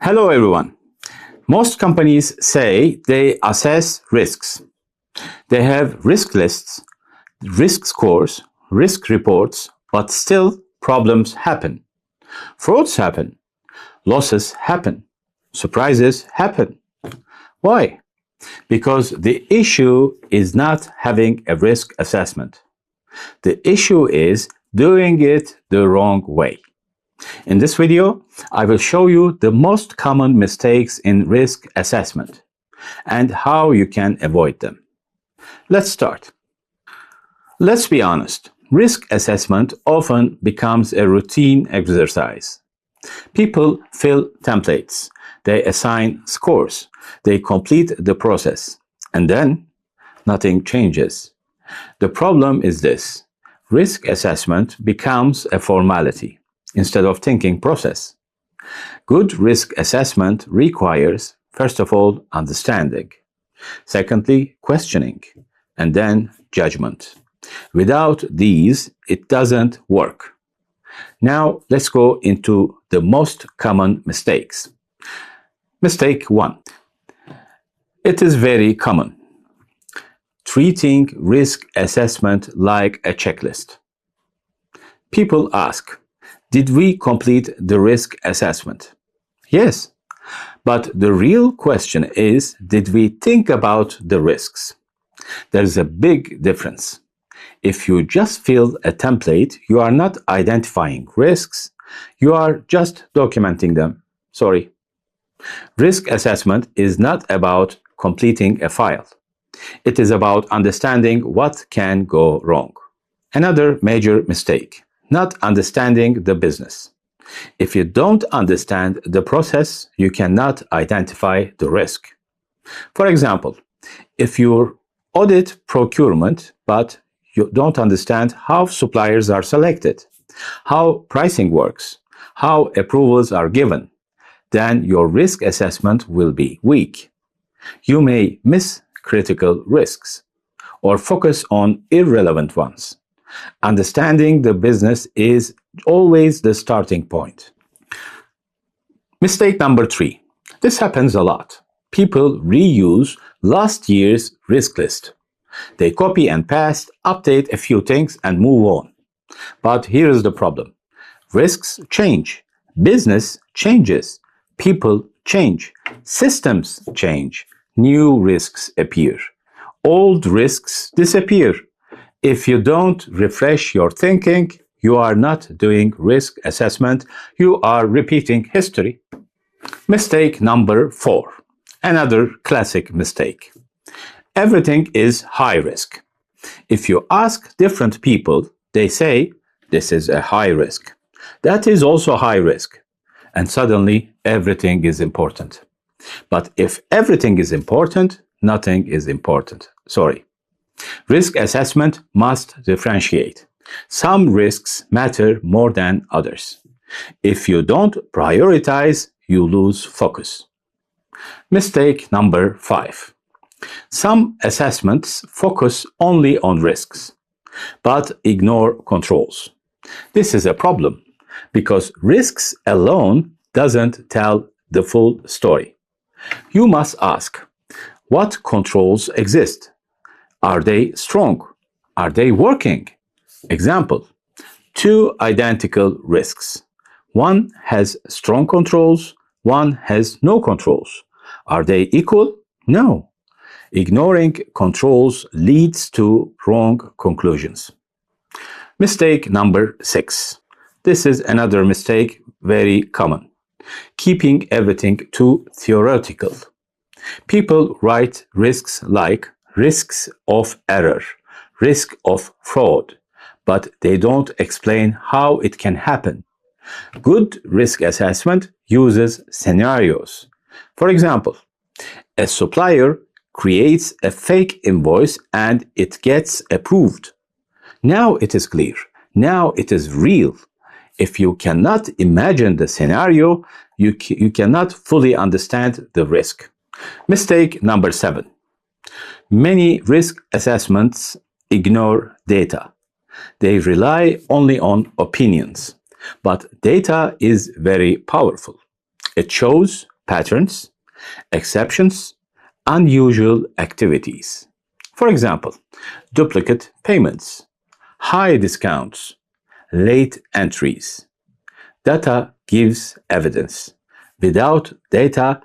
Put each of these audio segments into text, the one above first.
Hello everyone. Most companies say they assess risks. They have risk lists, risk scores, risk reports, but still problems happen. Frauds happen. Losses happen. Surprises happen. Why? Because the issue is not having a risk assessment. The issue is doing it the wrong way. In this video, I will show you the most common mistakes in risk assessment and how you can avoid them. Let's start. Let's be honest. Risk assessment often becomes a routine exercise. People fill templates, they assign scores, they complete the process, and then nothing changes. The problem is this: risk assessment becomes a formality instead of thinking process. Good risk assessment requires, first of all, understanding, secondly, questioning, and then judgment. Without these, it doesn't work. Now, let's go into the most common mistakes. Mistake 1. It is very common. Treating risk assessment like a checklist. People ask, did we complete the risk assessment? Yes, but the real question is, did we think about the risks? There's a big difference. If you just fill a template, you are not identifying risks, you are just documenting them. Sorry. Risk assessment is not about completing a file. It is about understanding what can go wrong. Another major mistake: not understanding the business. If you don't understand the process, you cannot identify the risk. For example, if you audit procurement, but you don't understand how suppliers are selected, how pricing works, how approvals are given, then your risk assessment will be weak. You may miss critical risks or focus on irrelevant ones. Understanding the business is always the starting point. Mistake number 3. This happens a lot. People reuse last year's risk list. They copy and paste, update a few things, and move on. But here is the problem. Risks change. Business changes. People change. Systems change. New risks appear. Old risks disappear. If you don't refresh your thinking, you are not doing risk assessment, you are repeating history. Mistake number 4. Another classic mistake. Everything is high risk. If you ask different people, they say, this is a high risk. That is also high risk. And suddenly, everything is important. But if everything is important, nothing is important. Sorry. Risk assessment must differentiate. Some risks matter more than others. If you don't prioritize, you lose focus. Mistake number 5. Some assessments focus only on risks, but ignore controls. This is a problem because risks alone doesn't tell the full story. You must ask, what controls exist? Are they strong? Are they working? Example: 2 identical risks. One has strong controls, one has no controls. Are they equal? No. Ignoring controls leads to wrong conclusions. Mistake number 6. This is another mistake, very common. Keeping everything too theoretical. People write risks like risks of error, risk of fraud, but they don't explain how it can happen. Good risk assessment uses scenarios. For example, a supplier creates a fake invoice and it gets approved. Now it is clear. Now it is real. If you cannot imagine the scenario, you cannot fully understand the risk. Mistake number 7. Many risk assessments ignore data. They rely only on opinions. But data is very powerful. It shows patterns, exceptions, unusual activities. For example, duplicate payments, high discounts, late entries. Data gives evidence. Without data,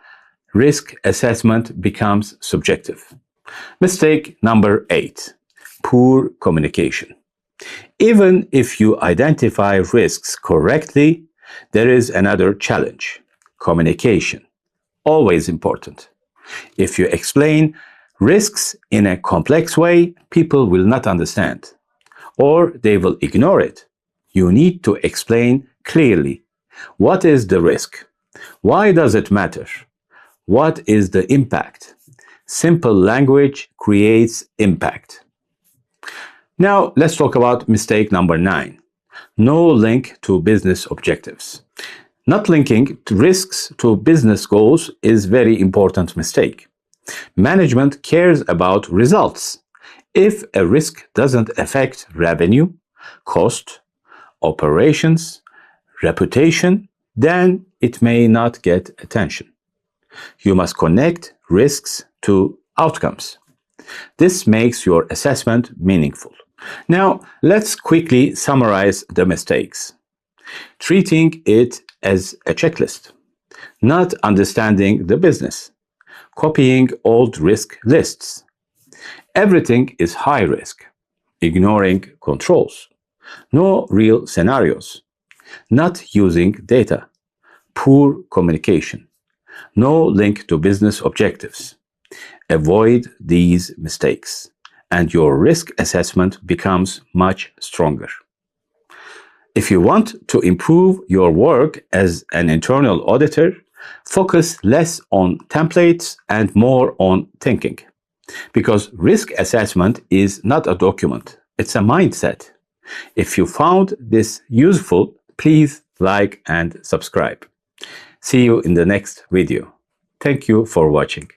risk assessment becomes subjective. Mistake number 8, poor communication. Even if you identify risks correctly, there is another challenge: communication. Always important. If you explain risks in a complex way, people will not understand, or they will ignore it. You need to explain clearly. What is the risk? Why does it matter? What is the impact? Simple language creates impact. Now, let's talk about mistake number 9. No link to business objectives. Not linking risks to business goals is a very important mistake. Management cares about results. If a risk doesn't affect revenue, cost, operations, reputation, then it may not get attention. You must connect risks to outcomes. This makes your assessment meaningful. Now, let's quickly summarize the mistakes. Treating it as a checklist, not understanding the business, copying old risk lists. Everything is high risk, ignoring controls, no real scenarios, not using data, poor communication, no link to business objectives. Avoid these mistakes, and your risk assessment becomes much stronger. If you want to improve your work as an internal auditor, focus less on templates and more on thinking. Because risk assessment is not a document, it's a mindset. If you found this useful, please like and subscribe. See you in the next video. Thank you for watching.